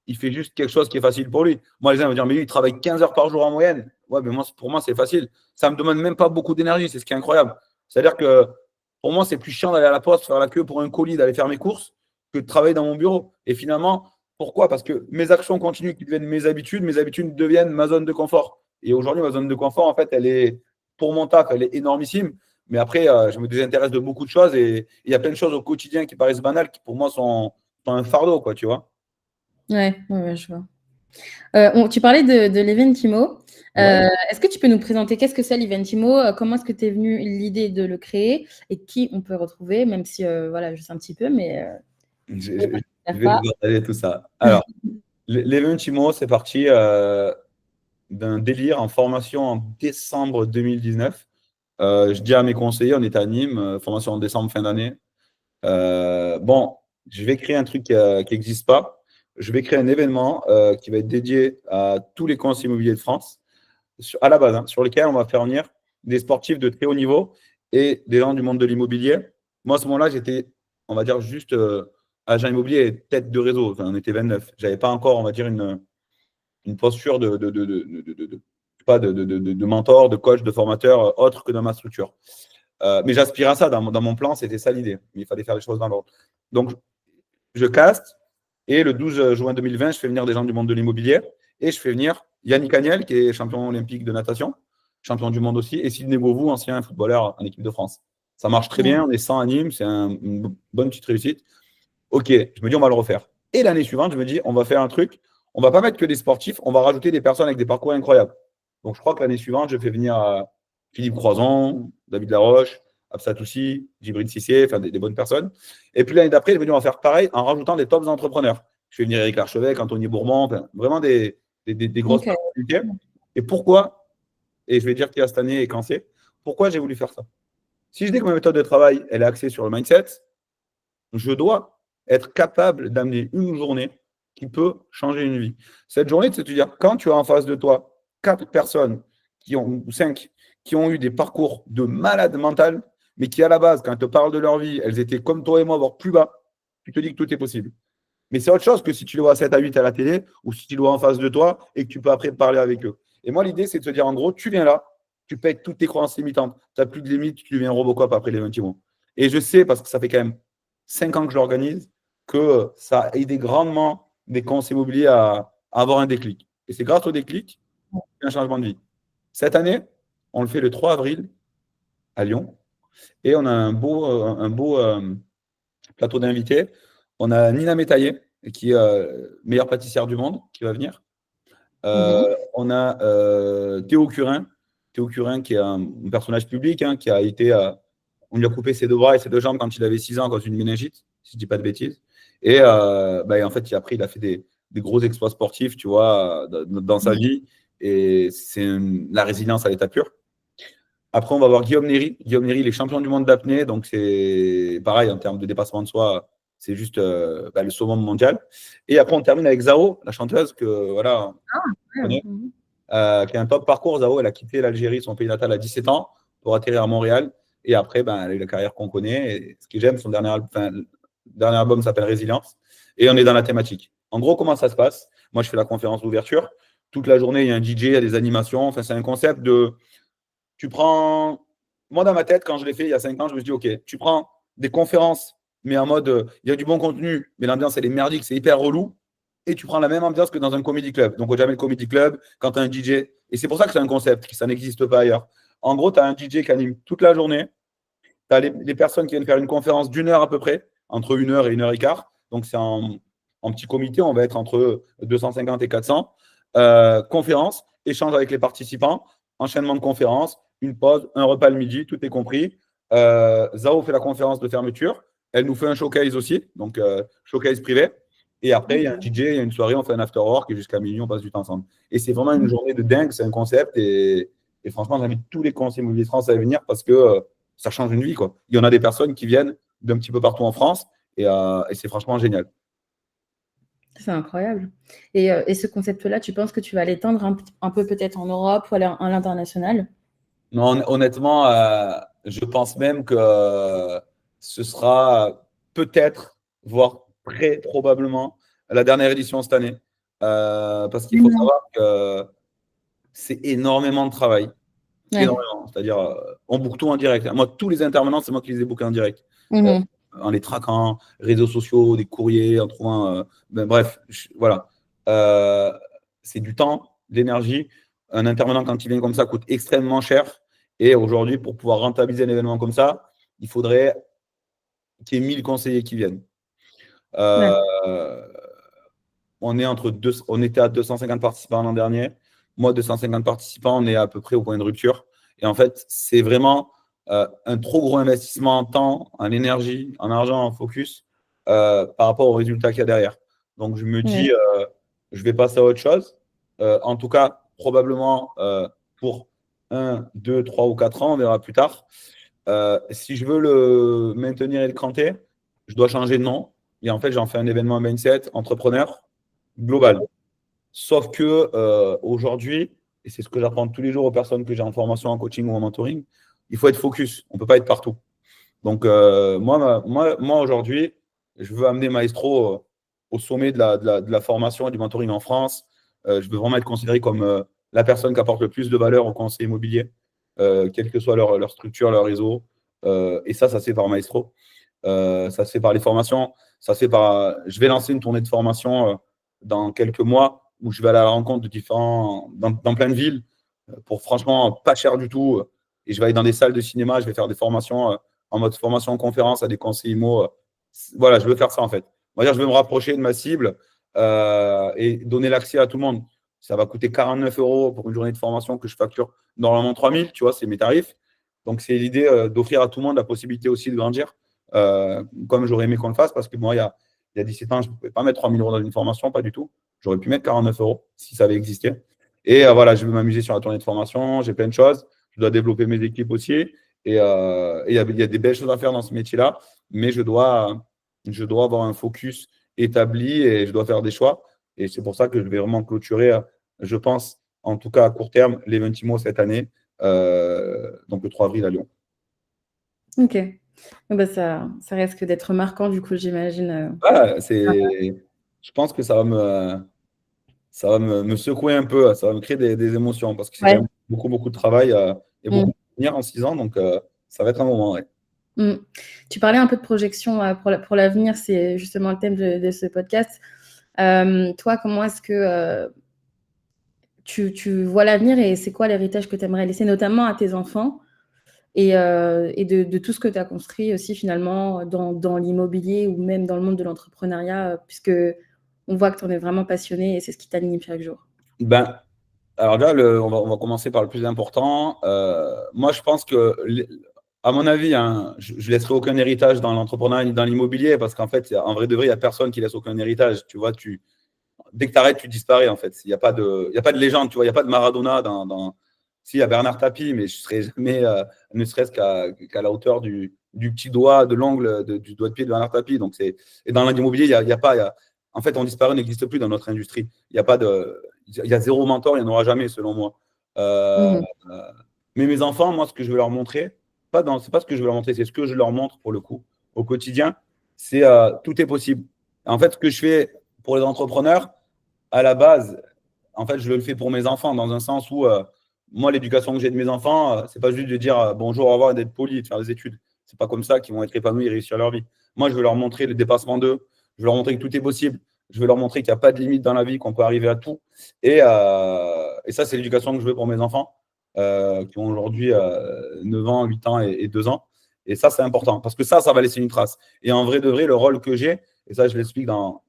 Il fait juste quelque chose qui est facile pour lui. Moi, les gens vont me dire, mais lui, il travaille 15 heures par jour en moyenne. Ouais, mais moi, pour moi, c'est facile. Ça ne me demande même pas beaucoup d'énergie, c'est ce qui est incroyable. C'est-à-dire que pour moi, c'est plus chiant d'aller à la poste, faire la queue pour un colis, d'aller faire mes courses, que de travailler dans mon bureau. Et finalement, pourquoi? Parce que mes actions continuent qui deviennent mes habitudes deviennent ma zone de confort. Et aujourd'hui, ma zone de confort, en fait, elle est, pour mon taf, elle est énormissime. Mais après, je me désintéresse de beaucoup de choses et il y a plein de choses au quotidien qui paraissent banales, qui pour moi sont un fardeau, quoi, tu vois. Ouais, je vois. Tu parlais de l'Eventimo. Ouais. Est-ce que tu peux nous présenter qu'est-ce que c'est l'Eventimo? Comment est-ce que tu es venue l'idée de le créer et qui on peut retrouver, même si voilà, je sais un petit peu, mais Je vais vous partager tout ça. Alors, l'Eventimo, c'est parti d'un délire en formation en décembre 2019. Je dis à mes conseillers, on était à Nîmes, formation en décembre, fin d'année. Bon, je vais créer un truc qui n'existe pas. Je vais créer un événement qui va être dédié à tous les conseillers immobiliers de France, à la base, hein, sur lequel on va faire venir des sportifs de très haut niveau et des gens du monde de l'immobilier. Moi, à ce moment-là, j'étais, on va dire, juste agent immobilier et tête de réseau. Enfin, on était 29. Je n'avais pas encore, on va dire, une posture de mentor, de coach, de formateur autre que dans ma structure. Mais j'aspire à ça. Dans mon plan, c'était ça l'idée. Mais il fallait faire les choses dans l'ordre. Donc, je caste et le 12 juin 2020, je fais venir des gens du monde de l'immobilier et je fais venir Yannick Agnel, qui est champion olympique de natation, champion du monde aussi, et Sidney Govou, ancien footballeur en équipe de France. Ça marche très bien, on est 100 à Nîmes, c'est une bonne petite réussite. Ok, je me dis, on va le refaire. Et l'année suivante, je me dis, on va faire un truc, on ne va pas mettre que des sportifs, on va rajouter des personnes avec des parcours incroyables. Donc, je crois que l'année suivante, je fais venir Philippe Croison, David Laroche, Absatoussi, Djibril Cissé, enfin des bonnes personnes. Et puis l'année d'après, je me dis, on va faire pareil en rajoutant des tops entrepreneurs. Je fais venir Eric Larchevêque, Anthony Bourbon, enfin, vraiment des grosses personnalités. Et pourquoi, et je vais dire qu'il y a cette année et quand c'est, pourquoi j'ai voulu faire ça? Si je dis que ma méthode de travail, elle est axée sur le mindset, je dois être capable d'amener une journée qui peut changer une vie. Cette journée, c'est de dire, quand tu as en face de toi 4 personnes ou 5 qui ont eu des parcours de malade mental, mais qui à la base, quand elles te parlent de leur vie, elles étaient comme toi et moi, voire plus bas, tu te dis que tout est possible. Mais c'est autre chose que si tu les vois 7 à 8 à la télé ou si tu les vois en face de toi et que tu peux après parler avec eux. Et moi, l'idée, c'est de te dire, en gros, tu viens là, tu payes toutes tes croyances limitantes. Tu n'as plus de limites, tu deviens Robocop après les 20 mois. Et je sais, parce que ça fait quand même 5 ans que je l'organise, que ça a aidé grandement des conseillers immobiliers à avoir un déclic. Et c'est grâce au déclic un changement de vie. Cette année, on le fait le 3 avril à Lyon. Et on a un beau plateau d'invités. On a Nina Métaillé, qui est meilleure pâtissière du monde, qui va venir. On a Théo Curin. Théo Curin, qui est un personnage public, hein, qui a été. On lui a coupé ses 2 bras et ses 2 jambes quand il avait 6 ans à cause d'une méningite, si je ne dis pas de bêtises. Et en fait, il a fait des gros exploits sportifs, tu vois, dans sa vie. Et c'est la résilience à l'état pur. Après, on va voir Guillaume Néry. Guillaume Néry, il est champion du monde d'apnée. Donc, c'est pareil, en termes de dépassement de soi, c'est juste le summum mondial. Et après, on termine avec Zao, la chanteuse que, voilà, on connaît, qui a un top parcours. Zao, elle a quitté l'Algérie, son pays natal, à 17 ans pour atterrir à Montréal. Et après, elle a eu la carrière qu'on connaît. Et ce que j'aime, son dernier album s'appelle Résilience. Et on est dans la thématique. En gros, comment ça se passe? Moi, je fais la conférence d'ouverture. Toute la journée, il y a un DJ, il y a des animations. Enfin, c'est un concept de… Tu prends… Moi, dans ma tête, quand je l'ai fait il y a 5 ans, je me suis dit, OK, tu prends des conférences, mais en mode, il y a du bon contenu, mais l'ambiance, elle est merdique, c'est hyper relou. Et tu prends la même ambiance que dans un comedy club. Donc, au Jamel Comedy Club, quand tu as un DJ. Et c'est pour ça que c'est un concept, que ça n'existe pas ailleurs. En gros, tu as un DJ qui anime toute la journée. Tu as les personnes qui viennent faire une conférence d'1 heure à peu près, entre 1 heure et 1 heure et quart. Donc, c'est en petit comité, on va être entre 250 et 400. Conférence, échange avec les participants, enchaînement de conférences, une pause, un repas le midi, tout est compris. Zao fait la conférence de fermeture. Elle nous fait un showcase aussi, donc showcase privé. Et après, il y a un DJ, il y a une soirée, on fait un after work et jusqu'à minuit, on passe du temps ensemble. Et c'est vraiment une journée de dingue, c'est un concept. Et franchement, j'invite tous les conseillers immobiliers de France à venir parce que ça change une vie, quoi. Il y en a des personnes qui viennent d'un petit peu partout en France et c'est franchement génial. C'est incroyable. Et ce concept-là, tu penses que tu vas l'étendre un peu peut-être en Europe ou à l'international? Non, honnêtement, je pense même que ce sera peut-être, voire très probablement, la dernière édition cette année. Parce qu'il faut savoir que c'est énormément de travail. Ouais. Énormément. C'est-à-dire, on book tout en direct. Moi, tous les intervenants, c'est moi qui les ai bookés en direct. En les traquant, réseaux sociaux, des courriers, en trouvant. Bref, voilà. C'est du temps, de l'énergie. Un intervenant, quand il vient comme ça, coûte extrêmement cher. Et aujourd'hui, pour pouvoir rentabiliser un événement comme ça, il faudrait qu'il y ait 1000 conseillers qui viennent. Ouais. On était à 250 participants l'an dernier. Moi, 250 participants, on est à peu près au point de rupture. Et en fait, c'est vraiment un trop gros investissement en temps, en énergie, en argent, en focus par rapport aux résultats qu'il y a derrière. Donc, je me dis, je vais passer à autre chose. En tout cas, probablement pour 1, 2, 3 ou 4 ans, on verra plus tard. Si je veux le maintenir et le cranter, je dois changer de nom. Et en fait, j'en fais un événement mindset entrepreneur global. Sauf que aujourd'hui, et c'est ce que j'apprends tous les jours aux personnes que j'ai en formation, en coaching ou en mentoring, il faut être focus. On ne peut pas être partout. Donc, moi aujourd'hui, je veux amener Maestro au sommet de la formation et du mentoring en France. Je veux vraiment être considéré comme la personne qui apporte le plus de valeur au conseil immobilier, quelle que soit leur structure, leur réseau. Et ça se fait par Maestro. Ça se fait par les formations. Ça se fait par. Je vais lancer une tournée de formation dans quelques mois où je vais aller à la rencontre de différents. Dans plein de villes pour franchement pas cher du tout. Et je vais aller dans des salles de cinéma. Je vais faire des formations en mode formation en conférence à des conseillers IMO. Voilà, je veux faire ça en fait. On va dire, je veux me rapprocher de ma cible et donner l'accès à tout le monde. Ça va coûter 49 euros pour une journée de formation que je facture normalement 3000, tu vois, c'est mes tarifs. Donc, c'est l'idée d'offrir à tout le monde la possibilité aussi de grandir, comme j'aurais aimé qu'on le fasse, parce que moi, il y a 17 ans, je ne pouvais pas mettre 3000 euros dans une formation, pas du tout. J'aurais pu mettre 49 euros si ça avait existé. Et voilà, je veux m'amuser sur la tournée de formation, j'ai plein de choses. Je dois développer mes équipes aussi. Et il y a des belles choses à faire dans ce métier-là, mais je dois avoir un focus établi et je dois faire des choix. Et c'est pour ça que je vais vraiment clôturer, je pense, en tout cas à court terme, l'Event IMO cette année, donc le 3 avril à Lyon. Ok. Bah, ça risque d'être marquant, du coup, j'imagine. Je pense que ça va me secouer un peu, ça va me créer des émotions parce que c'est quand Ouais. même beaucoup, beaucoup de travail et beaucoup de venir en 6 ans. Donc, ça va être un moment. Ouais. Tu parlais un peu de projection pour l'avenir, c'est justement le thème de ce podcast. Toi, comment est-ce que tu vois l'avenir et c'est quoi l'héritage que tu aimerais laisser, notamment à tes enfants et de tout ce que tu as construit aussi finalement dans l'immobilier ou même dans le monde de l'entrepreneuriat, puisque on voit que tu en es vraiment passionné et c'est ce qui t'anime chaque jour. Alors là, on va commencer par le plus important. Moi, je pense que, à mon avis, hein, je ne laisserai aucun héritage dans l'entrepreneuriat ni dans l'immobilier parce qu'en fait, en vrai de vrai, il n'y a personne qui laisse aucun héritage. Tu vois, dès que tu arrêtes, tu disparais en fait. Il n'y a pas de légende, tu vois, il n'y a pas de Maradona Si, il y a Bernard Tapie, mais je ne serai jamais, ne serait-ce qu'à la hauteur du petit doigt, de l'ongle du doigt de pied de Bernard Tapie. Et dans l'immobilier, il y a pas. En fait, on disparaît, n'existe plus dans notre industrie. Il y a zéro mentor, il n'y en aura jamais, selon moi. Mais mes enfants, moi, ce que je veux leur montrer, c'est pas ce que je veux leur montrer, c'est ce que je leur montre pour le coup au quotidien, c'est tout est possible. En fait, ce que je fais pour les entrepreneurs, à la base, en fait, je le fais pour mes enfants, dans un sens où moi, l'éducation que j'ai de mes enfants, c'est pas juste de dire bonjour, au revoir et d'être poli, de faire des études. C'est pas comme ça qu'ils vont être épanouis et réussir leur vie. Moi, je veux leur montrer le dépassement d'eux. Je veux leur montrer que tout est possible. Je veux leur montrer qu'il n'y a pas de limite dans la vie, qu'on peut arriver à tout. Et ça, c'est l'éducation que je veux pour mes enfants, qui ont aujourd'hui 9 ans, 8 ans et 2 ans. Et ça, c'est important, parce que ça va laisser une trace. Et en vrai de vrai, le rôle que j'ai, et ça, je l'explique dans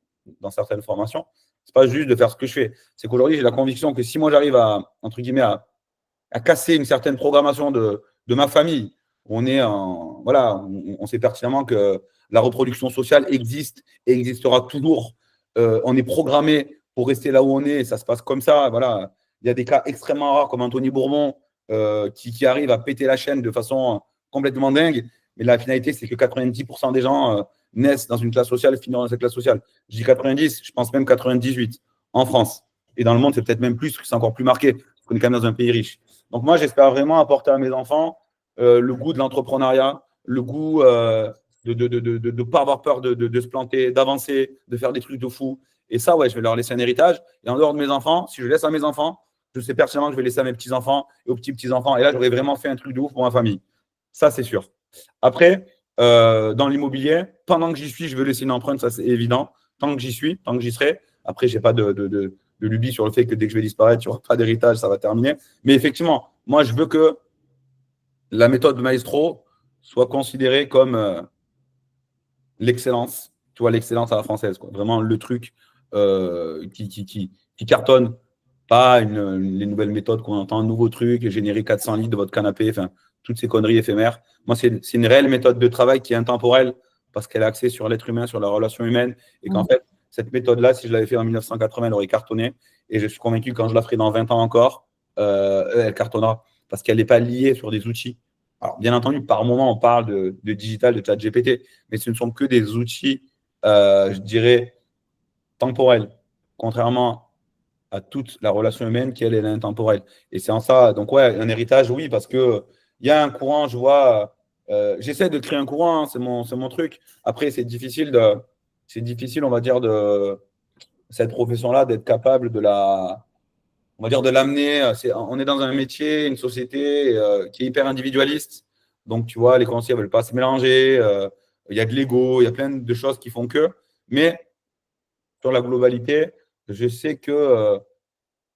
certaines formations, c'est pas juste de faire ce que je fais. C'est qu'aujourd'hui, j'ai la conviction que si moi, j'arrive entre guillemets, à casser une certaine programmation de ma famille. Voilà, on sait pertinemment que la reproduction sociale existe et existera toujours. On est programmé pour rester là où on est et ça se passe comme ça. Voilà. Il y a des cas extrêmement rares comme Anthony Bourbon qui arrive à péter la chaîne de façon complètement dingue. Mais la finalité, c'est que 90% des gens naissent dans une classe sociale et finissent dans cette classe sociale. Je dis 90, je pense même 98 en France. Et dans le monde, c'est peut-être même plus, parce que c'est encore plus marqué. Parce qu'on est quand même dans un pays riche. Donc moi, j'espère vraiment apporter à mes enfants le goût de l'entrepreneuriat, le goût de ne pas avoir peur de se planter, d'avancer, de faire des trucs de fou. Et ça, ouais, je vais leur laisser un héritage. Et en dehors de mes enfants, si je laisse à mes enfants, je sais pertinemment que je vais laisser à mes petits-enfants et aux petits-petits-enfants. Et là, j'aurais vraiment fait un truc de ouf pour ma famille. Ça, c'est sûr. Après, dans l'immobilier, pendant que j'y suis, je veux laisser une empreinte, ça c'est évident. Tant que j'y suis, tant que j'y serai. Après, je n'ai pas de lubie sur le fait que dès que je vais disparaître, il n'y aura pas d'héritage, ça va terminer. Mais effectivement, moi, je veux que la méthode Maestro soit considérée comme l'excellence, tu vois, l'excellence à la française, quoi. Vraiment le truc qui cartonne, pas les nouvelles méthodes qu'on entend, un nouveau truc, générer 400 litres de votre canapé, enfin, toutes ces conneries éphémères. Moi, c'est une réelle méthode de travail qui est intemporelle parce qu'elle est axée sur l'être humain, sur la relation humaine, et qu'en fait, cette méthode-là, si je l'avais fait en 1980, elle aurait cartonné, et je suis convaincu que quand je la ferai dans 20 ans encore, elle cartonnera, parce qu'elle n'est pas liée sur des outils. Alors, bien entendu, par moment, on parle de digital, de chat GPT, mais ce ne sont que des outils, je dirais, temporels, contrairement à toute la relation humaine qui, elle, est intemporelle. Et c'est en ça, donc ouais, un héritage, oui, parce que il y a un courant, je vois, j'essaie de créer un courant, hein, c'est mon truc. Après, c'est difficile, on va dire, de cette profession-là, d'être capable on va dire, de l'amener. On est dans un métier, une société qui est hyper individualiste. Donc, tu vois, les conseillers ne veulent pas se mélanger. Il y a de l'ego, il y a plein de choses qui font que. Mais sur la globalité, je sais que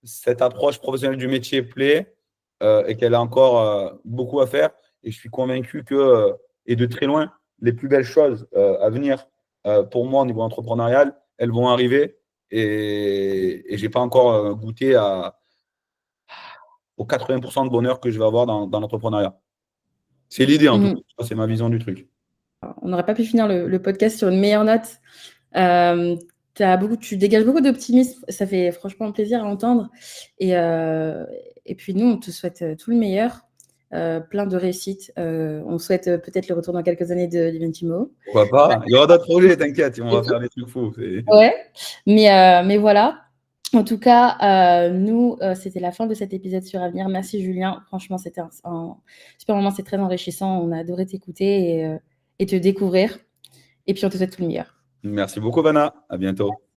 cette approche professionnelle du métier plaît et qu'elle a encore beaucoup à faire. Et je suis convaincu que, et de très loin, les plus belles choses à venir pour moi au niveau entrepreneurial, elles vont arriver. Et je n'ai pas encore goûté aux 80% de bonheur que je vais avoir dans l'entrepreneuriat. C'est l'idée en tout cas, c'est ma vision du truc. On n'aurait pas pu finir le podcast sur une meilleure note. Tu dégages beaucoup d'optimisme, ça fait franchement plaisir à entendre. Et puis nous, on te souhaite tout le meilleur, plein de réussite. On souhaite peut-être le retour dans quelques années d'Eventimo. Pourquoi pas? Il y aura d'autres projets, t'inquiète, on va faire des trucs fous. Ouais, mais voilà. En tout cas, nous, c'était la fin de cet épisode sur Avenir. Merci Julien, franchement, c'était un super moment, c'est très enrichissant. On a adoré t'écouter et te découvrir. Et puis on te souhaite tout le meilleur. Merci beaucoup, Vanna. À bientôt.